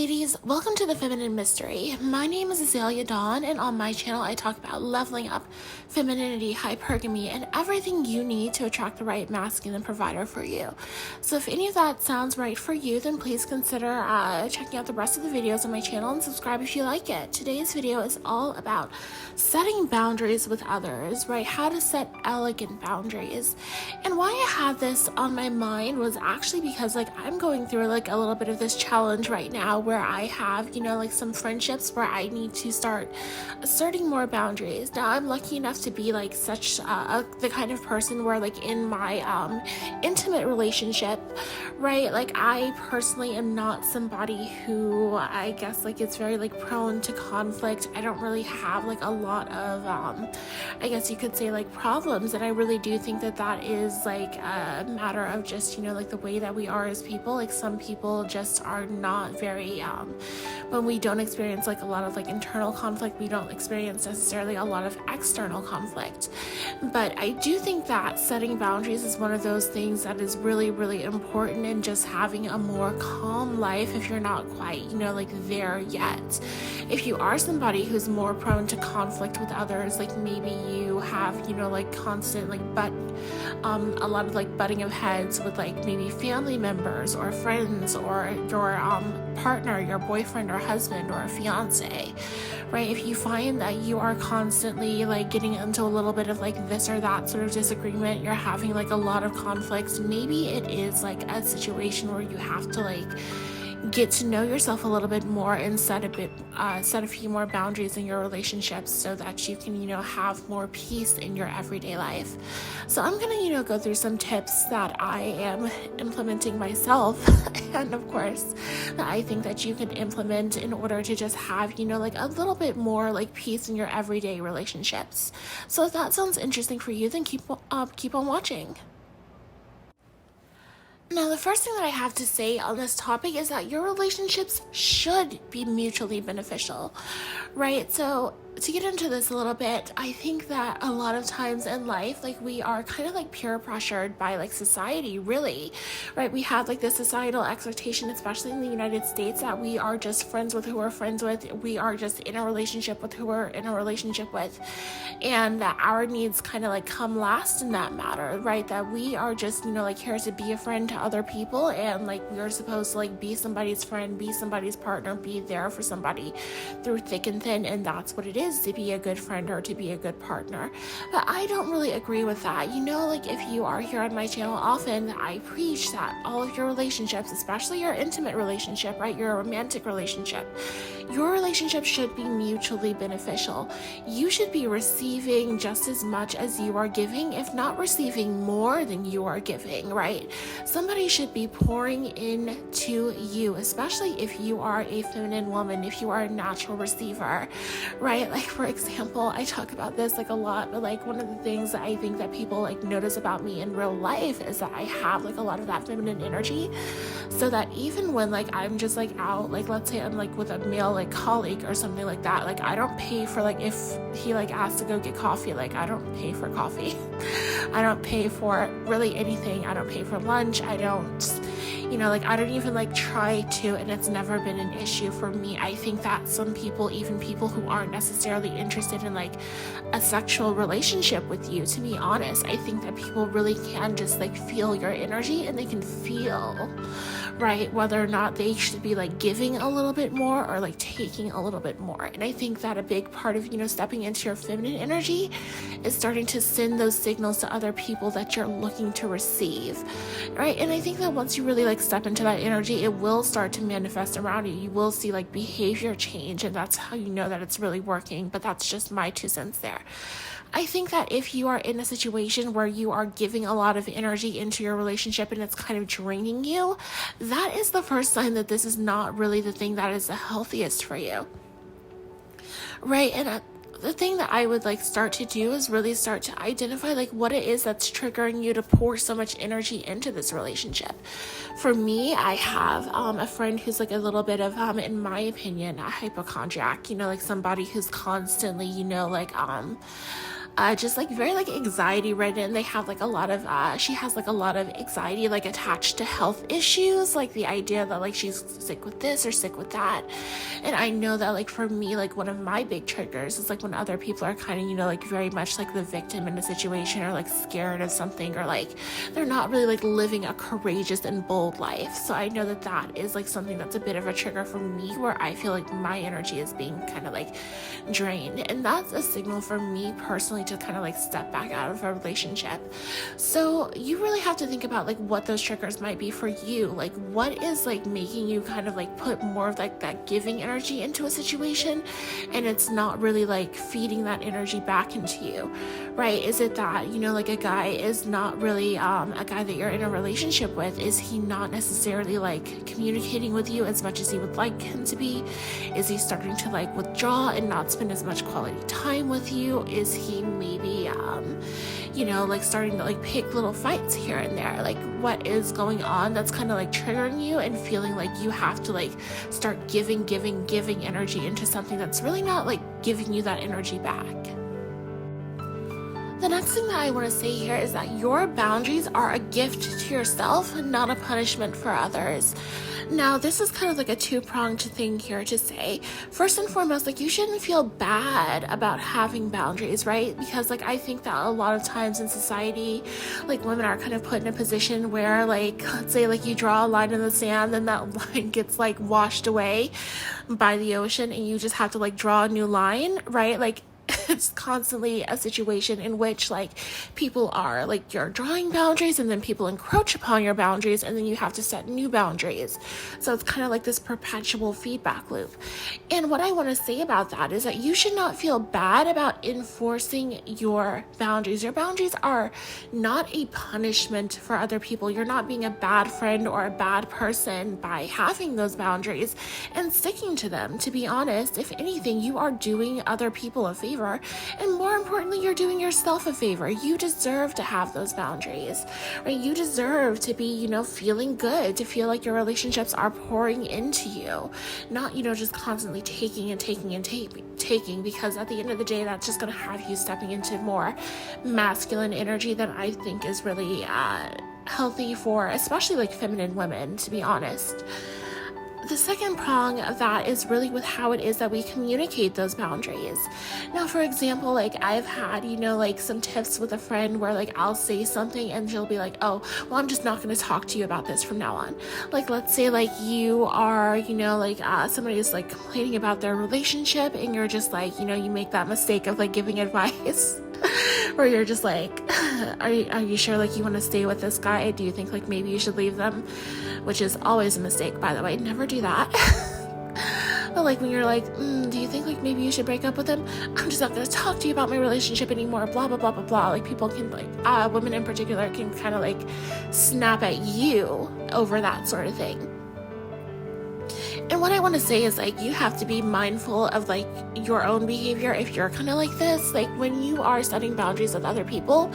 ladies, welcome to the Feminine Mystery. My name is Azalea Dawn, and on my channel I talk about leveling up, femininity, hypergamy, and everything you need to attract the right masculine provider for you. So if any of that sounds right for you, then please consider checking out the rest of the videos on my channel and subscribe if you like it. Today's video is all about setting boundaries with others, right? How to set elegant boundaries. And why I had this on my mind was actually because I'm going through a little bit of this challenge right now where I have, some friendships where I need to start asserting more boundaries. Now, I'm lucky enough to be such the kind of person where in my intimate relationship, right, I personally am not somebody who I guess it's very prone to conflict. I don't really have a lot of I guess you could say problems, and I really do think that is a matter of just the way that we are as people. Some people just are not very when we don't experience a lot of internal conflict, we don't experience necessarily a lot of external conflict. But I do think that setting boundaries is one of those things that is really, really important in just having a more calm life if you're not quite there yet. If you are somebody who's more prone to conflict with others, maybe you have constant a lot of butting of heads with maybe family members or friends or your partner, your boyfriend or husband or a fiance, right? If you find that you are constantly getting into a little bit of this or that sort of disagreement, you're having a lot of conflicts, maybe it is a situation where you have to get to know yourself a little bit more and set a few more boundaries in your relationships so that you can have more peace in your everyday life. So I'm gonna go through some tips that I am implementing myself and of course that I think that you can implement in order to just have a little bit more peace in your everyday relationships. So if that sounds interesting for you, then keep on watching. Now, the first thing that I have to say on this topic is that your relationships should be mutually beneficial, right? So to get into this a little bit, I think that a lot of times in life, we are kind of peer pressured by society, really, right? We have this societal expectation, especially in the United States, that we are just friends with who we're friends with. We are just in a relationship with who we're in a relationship with. And that our needs kind of come last in that matter, right? That we are just, here to be a friend to other people. And we're supposed to be somebody's friend, be somebody's partner, be there for somebody through thick and thin. And that's what it is to be a good friend or to be a good partner. But I don't really agree with that. If you are here on my channel often, I preach that all of your relationships, especially your intimate relationship, right, your romantic relationship, your relationship should be mutually beneficial. You should be receiving just as much as you are giving, if not receiving more than you are giving, right? Somebody should be pouring into you, especially if you are a feminine woman, if you are a natural receiver, right? For example, I talk about this a lot, but one of the things that I think that people notice about me in real life is that I have a lot of that feminine energy, so that even when I'm just out, let's say I'm with a male colleague or something like that, I don't pay for if he asks to go get coffee, I don't pay for coffee. I don't pay for really anything. I don't pay for lunch. I don't I don't even try to, and it's never been an issue for me. I think that some people, even people who aren't necessarily interested in a sexual relationship with you, to be honest, I think that people really can just feel your energy, and they can feel, right, whether or not they should be giving a little bit more or taking a little bit more. And I think that a big part of stepping into your feminine energy is starting to send those signals to other people that you're looking to receive, right? And I think that once you really step into that energy, it will start to manifest around you. You will see behavior change, and that's how you know that it's really working. But that's just my 2 cents there. I think that if you are in a situation where you are giving a lot of energy into your relationship and it's kind of draining you, that is the first sign that this is not really the thing that is the healthiest for you, right? And the thing that I would start to do is really start to identify what it is that's triggering you to pour so much energy into this relationship. For me, I have a friend who's a little bit of in my opinion, a hypochondriac, somebody who's constantly just like very like anxiety ridden. They have like a lot of she has like a lot of anxiety like attached to health issues, like the idea that like she's sick with this or sick with that. And I know that like for me, like one of my big triggers is like when other people are kind of, you know, like very much like the victim in a situation, or like scared of something, or like they're not really like living a courageous and bold life. So I know that that is like something that's a bit of a trigger for me, where I feel like my energy is being kind of like drained, and that's a signal for me personally to kind of like step back out of a relationship. So you really have to think about like what those triggers might be for you. Like what is like making you kind of like put more of like that giving energy into a situation, and it's not really like feeding that energy back into you, right? Is it that, you know, like a guy is not really a guy that you're in a relationship with? Is he not necessarily like communicating with you as much as you would like him to be? Is he starting to like withdraw and not spend as much quality time with you? Is he maybe you know, like starting to like pick little fights here and there? Like what is going on that's kind of like triggering you and feeling like you have to like start giving energy into something that's really not like giving you that energy back? The next thing that I want to say here is that your boundaries are a gift to yourself, not a punishment for others. Now, this is kind of like a two-pronged thing here to say. First and foremost, like you shouldn't feel bad about having boundaries, right? Because like I think that a lot of times in society, like women are kind of put in a position where like, let's say like you draw a line in the sand, and that line gets like washed away by the ocean, and you just have to like draw a new line, right? Like it's constantly a situation in which like people are like, you're drawing boundaries, and then people encroach upon your boundaries, and then you have to set new boundaries. So it's kind of like this perpetual feedback loop. And what I want to say about that is that you should not feel bad about enforcing your boundaries. Your boundaries are not a punishment for other people. You're not being a bad friend or a bad person by having those boundaries and sticking to them. To be honest, if anything, you are doing other people a favor. And more importantly, you're doing yourself a favor. You deserve to have those boundaries, right? You deserve to be, you know, feeling good, to feel like your relationships are pouring into you, not, you know, just constantly taking, because at the end of the day, that's just going to have you stepping into more masculine energy than I think is really healthy for especially like feminine women, to be honest. The second prong of that is really with how it is that we communicate those boundaries. Now, for example, like I've had, you know, like some tips with a friend where like I'll say something and she'll be like, oh, well, I'm just not going to talk to you about this from now on. Like, let's say like you are, you know, like somebody is like complaining about their relationship, and you're just like, you know, you make that mistake of like giving advice where you're just like, are you sure like you want to stay with this guy? Do you think like maybe you should leave them? Which is always a mistake, by the way. Never do that. But like when you're like, do you think like maybe you should break up with him? I'm just not going to talk to you about my relationship anymore, blah, blah, blah, blah, blah. Like people can like, women in particular can kind of like snap at you over that sort of thing. And what I want to say is like you have to be mindful of like your own behavior if you're kind of like this. Like when you are setting boundaries with other people,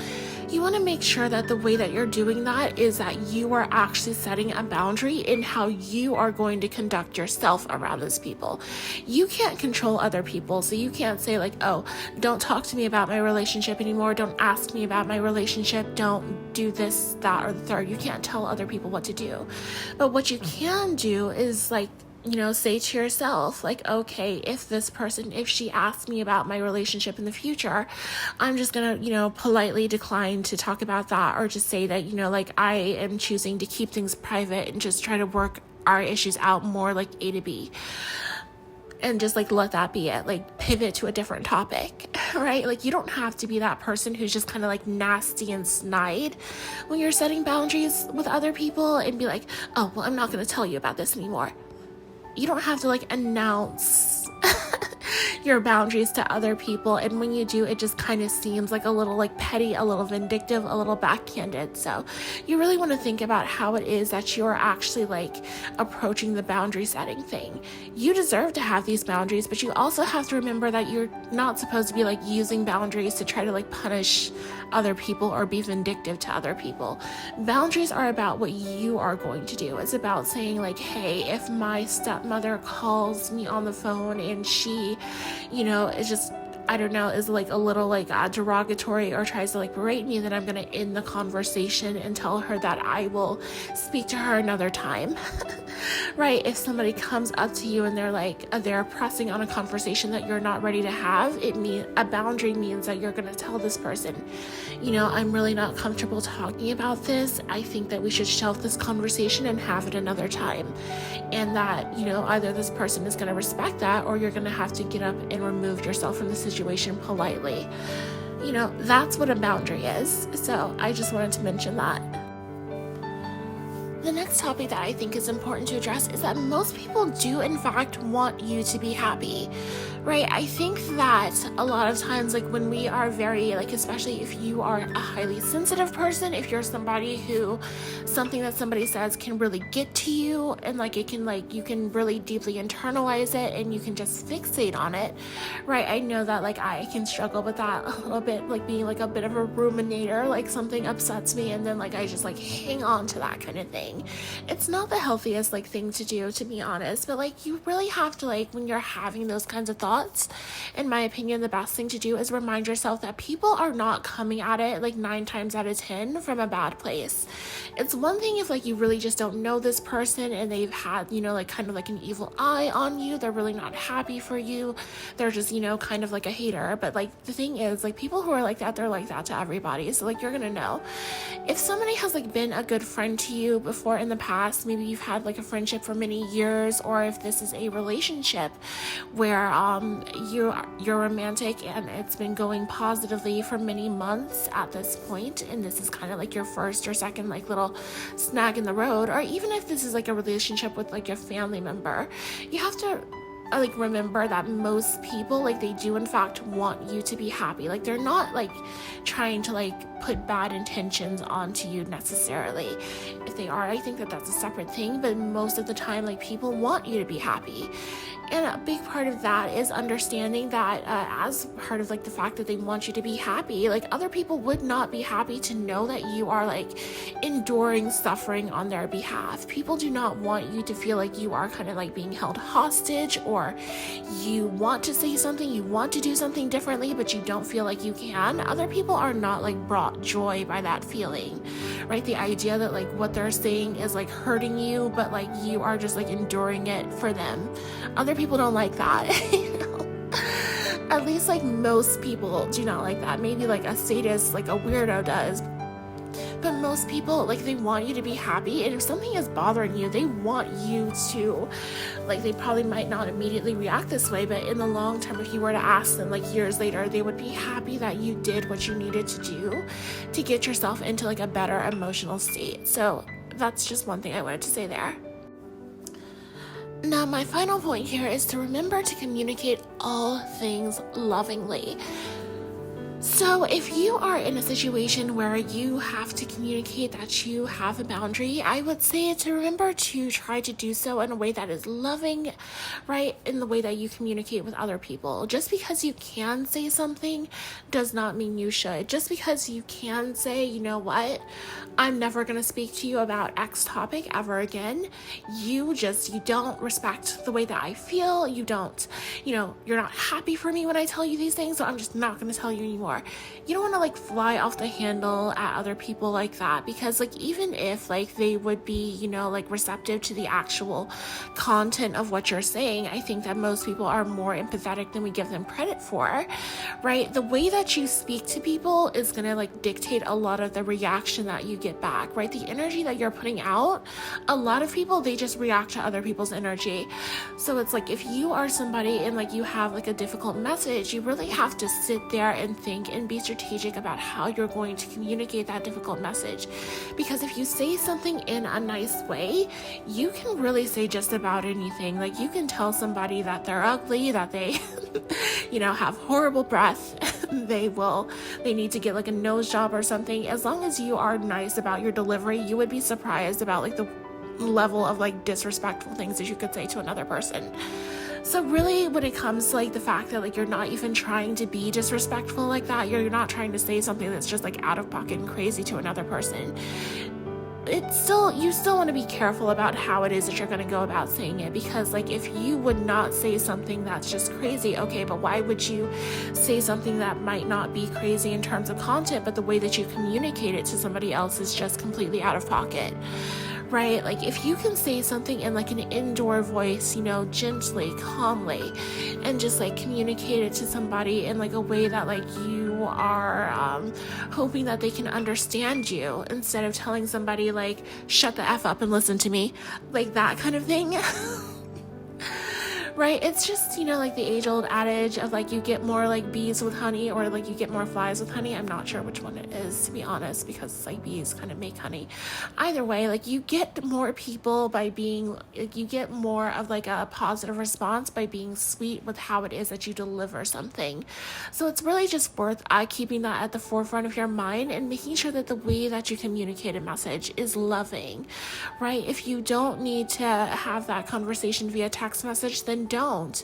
you want to make sure that the way that you're doing that is that you are actually setting a boundary in how you are going to conduct yourself around those people. You can't control other people, so you can't say like, oh, don't talk to me about my relationship anymore, don't ask me about my relationship, don't do this, that, or the third. You can't tell other people what to do. But what you can do is like, you know, say to yourself, like, okay, if this person, if she asks me about my relationship in the future, I'm just gonna, you know, politely decline to talk about that, or just say that, you know, like I am choosing to keep things private and just try to work our issues out more like A to B. And just like let that be it, like pivot to a different topic, right? Like you don't have to be that person who's just kind of like nasty and snide when you're setting boundaries with other people and be like, oh, well, I'm not gonna tell you about this anymore. You don't have to like announce your boundaries to other people, and when you do, it just kind of seems like a little like petty, a little vindictive, a little backhanded. So you really want to think about how it is that you're actually like approaching the boundary setting thing. You deserve to have these boundaries, but you also have to remember that you're not supposed to be like using boundaries to try to like punish other people or be vindictive to other people. Boundaries are about what you are going to do. It's about saying like, hey, if my stepmother calls me on the phone and she, you know, is just I don't know, is like a little like derogatory or tries to like berate me, then I'm going to end the conversation and tell her that I will speak to her another time. Right? If somebody comes up to you and they're pressing on a conversation that you're not ready to have, a boundary means that you're going to tell this person, I'm really not comfortable talking about this. I think that we should shelve this conversation and have it another time. And that, either this person is going to respect that, or you're going to have to get up and remove yourself from the situation politely. That's what a boundary is. So I just wanted to mention that. The next topic that I think is important to address is that most people do in fact want you to be happy, right? I think that a lot of times, like when we are very, like, especially if you are a highly sensitive person, if you're somebody who something that somebody says can really get to you, and like it can, like, you can really deeply internalize it and you can just fixate on it, right? I know that like I can struggle with that a little bit, like being like a bit of a ruminator, like something upsets me and then like I just like hang on to that kind of thing. It's not the healthiest like thing to do, to be honest, but like you really have to, like, when you're having those kinds of thoughts, in my opinion, the best thing to do is remind yourself that people are not coming at it like 9 times out of 10 from a bad place. It's one thing if like you really just don't know this person and they've had, like kind of like an evil eye on you, they're really not happy for you, they're just, kind of like a hater. But like the thing is, like, people who are like that, they're like that to everybody. So like you're gonna know if somebody has like been a good friend to you before in the past, maybe you've had like a friendship for many years, or if this is a relationship where you're romantic and it's been going positively for many months at this point, and this is kind of like your first or second like little snag in the road, or even if this is like a relationship with like your family member, you have to like remember that most people, like, they do in fact want you to be happy. Like, they're not like trying to like put bad intentions onto you necessarily. If they are, I think that that's a separate thing, but most of the time, like, people want you to be happy. And a big part of that is understanding that as part of like the fact that they want you to be happy, like, other people would not be happy to know that you are like enduring suffering on their behalf. People do not want you to feel like you are kind of like being held hostage, or you want to say something, you want to do something differently, but you don't feel like you can. Other people are not like brought joy by that feeling, right? The idea that like what they're saying is like hurting you, but like you are just like enduring it for them. Other people don't like that. At least like most people do not like that. Maybe like a sadist, like a weirdo does. But most people, like, they want you to be happy, and if something is bothering you, they want you to, like, they probably might not immediately react this way, but in the long term, if you were to ask them, like, years later, they would be happy that you did what you needed to do to get yourself into, like, a better emotional state. So that's just one thing I wanted to say there. Now, my final point here is to remember to communicate all things lovingly. So if you are in a situation where you have to communicate that you have a boundary, I would say to remember to try to do so in a way that is loving, right? In the way that you communicate with other people. Just because you can say something does not mean you should. Just because you can say, you know what, I'm never going to speak to you about X topic ever again. You don't respect the way that I feel. You don't, you're not happy for me when I tell you these things, so I'm just not going to tell you anymore. You don't want to like fly off the handle at other people like that, because like even if like they would be, like receptive to the actual content of what you're saying, I think that most people are more empathetic than we give them credit for, right? The way that you speak to people is going to like dictate a lot of the reaction that you get back, right? The energy that you're putting out, a lot of people, they just react to other people's energy. So it's like if you are somebody and like you have like a difficult message, you really have to sit there and think and be strategic about how you're going to communicate that difficult message. Because if you say something in a nice way, you can really say just about anything. Like you can tell somebody that they're ugly, that they have horrible breath, they need to get like a nose job or something. As long as you are nice about your delivery, you would be surprised about like the level of like disrespectful things that you could say to another person. So really, when it comes to like the fact that like you're not even trying to be disrespectful like that, you're not trying to say something that's just like out of pocket and crazy to another person, you still want to be careful about how it is that you're going to go about saying it, because like if you would not say something that's just crazy, okay, but why would you say something that might not be crazy in terms of content, but the way that you communicate it to somebody else is just completely out of pocket, right? Like if you can say something in like an indoor voice, gently, calmly, and just like communicate it to somebody in like a way that like you are hoping that they can understand you, instead of telling somebody like, shut the F up and listen to me, like that kind of thing. Right? It's just, like the age-old adage of like you get more like bees with honey, or like you get more flies with honey. I'm not sure which one it is, to be honest, because it's like bees kind of make honey. Either way, like you get more people by being, like you get more of like a positive response by being sweet with how it is that you deliver something. So it's really just worth keeping that at the forefront of your mind, and making sure that the way that you communicate a message is loving, right? If you don't need to have that conversation via text message, then don't,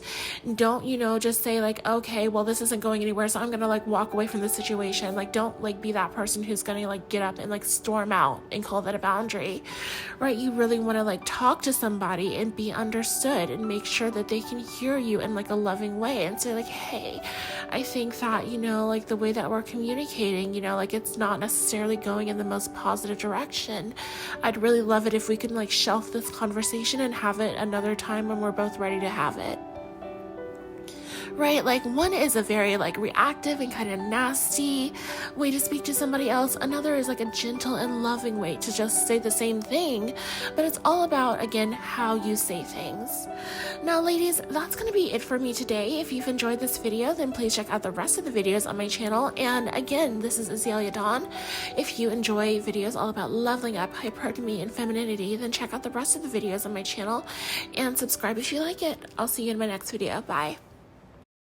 just say like, okay, well, this isn't going anywhere, so I'm gonna like walk away from the situation. Like, don't like be that person who's gonna like get up and like storm out and call that a boundary, right? You really want to like talk to somebody and be understood, and make sure that they can hear you in like a loving way, and say like, hey, I think that, like the way that we're communicating, like it's not necessarily going in the most positive direction. I'd really love it if we could like shelf this conversation and have it another time when we're both ready to have it. Right? Like one is a very like reactive and kind of nasty way to speak to somebody else. Another is like a gentle and loving way to just say the same thing, but it's all about, again, how you say things. Now, ladies, that's going to be it for me today. If you've enjoyed this video, then please check out the rest of the videos on my channel. And again, this is Azalea Dawn. If you enjoy videos all about leveling up, hypergamy, and femininity, then check out the rest of the videos on my channel and subscribe if you like it. I'll see you in my next video. Bye.